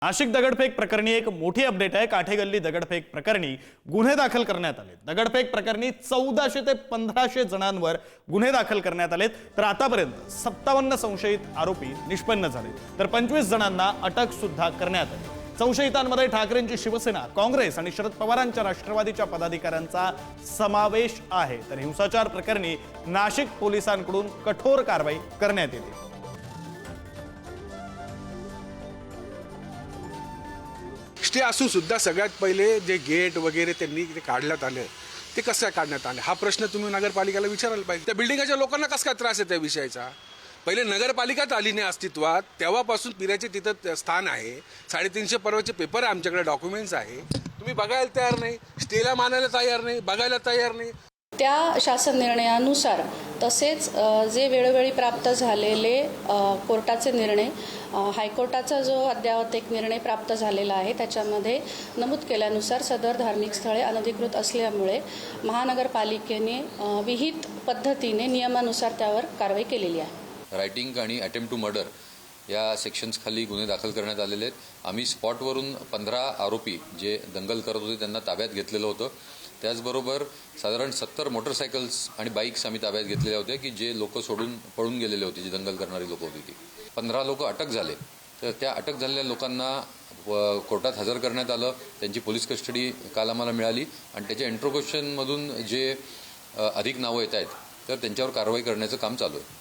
नाशिक दगडफेक प्रकरणी एक मोठी अपडेट आहे। काठेगल्ली दगडफेक प्रकरणी गुन्हे दाखल करण्यात आले। दगडफेक प्रकरणी 1400 ते 1500 जणांवर गुन्हे दाखल करण्यात आलेत। तर आतापर्यंत 57 संशयित आरोपी निष्पन्न झाले, तर 25 जणांना अटक सुद्धा करण्यात आली। संशयितांमध्ये ठाकरेंची शिवसेना, काँग्रेस आणि शरद पवारांच्या राष्ट्रवादीच्या पदाधिकाऱ्यांचा समावेश आहे। तर हिंसाचार प्रकरणी नाशिक पोलिसांकडून कठोर कारवाई करण्यात येते। स्टे असून सुद्धा सगळ्यात पहिले जे गेट वगैरे त्यांनी ते काढण्यात आले, ते कसं काढण्यात आले हा प्रश्न तुम्ही नगरपालिकेला विचारायला पाहिजे। त्या बिल्डिंगच्या लोकांना कसं काय त्रास आहे त्या विषयाचा? पहिले नगरपालिकाच आली नाही अस्तित्वात, तेव्हापासून फिरायचे तिथं स्थान आहे। 350 परवाचे पेपर आहे, आमच्याकडे डॉक्युमेंट्स आहे। तुम्ही बघायला तयार नाही, स्टेला मानायला तयार नाही, बघायला तयार नाही। त्या शासन निर्णयानुसार तसेच जे वेळोवेळी प्राप्त झालेले कोर्टाचे निर्णय, हायकोर्टाचा जो अद्ययावत एक निर्णय प्राप्त झालेला आहे त्याच्यामध्ये नमूद केल्यानुसार सदर धार्मिक स्थळे अनधिकृत असल्यामुळे महानगरपालिकेने विहित पद्धतीने नियमानुसार त्यावर कारवाई केलेली आहे। रायटिंग आणि अटेम्प्ट टू मर्डर या सेक्शन्स खाली गुन्हे दाखल करण्यात आलेले आहेत। आम्ही स्पॉटवरून 15 आरोपी जे दंगल करत होते त्यांना ताब्यात घेतलेलं होतं। त्याचबरोबर साधारण 70 मोटरसायकल्स आणि बाईक्स आम्ही ताब्यात घेतलेल्या होत्या की जे लोक सोडून पळून गेलेले होते, जे दंगल करणारी लोक होती ती। 15 लोक अटक झाले। तर त्या अटक झालेल्या लोकांना कोर्टात हजर करण्यात आलं। त्यांची पोलीस कस्टडी काल आम्हाला मिळाली आणि त्याच्या इंट्रोगेशनमधून जे अधिक नावं येत आहेत तर त्यांच्यावर कारवाई करण्याचं काम चालू आहे।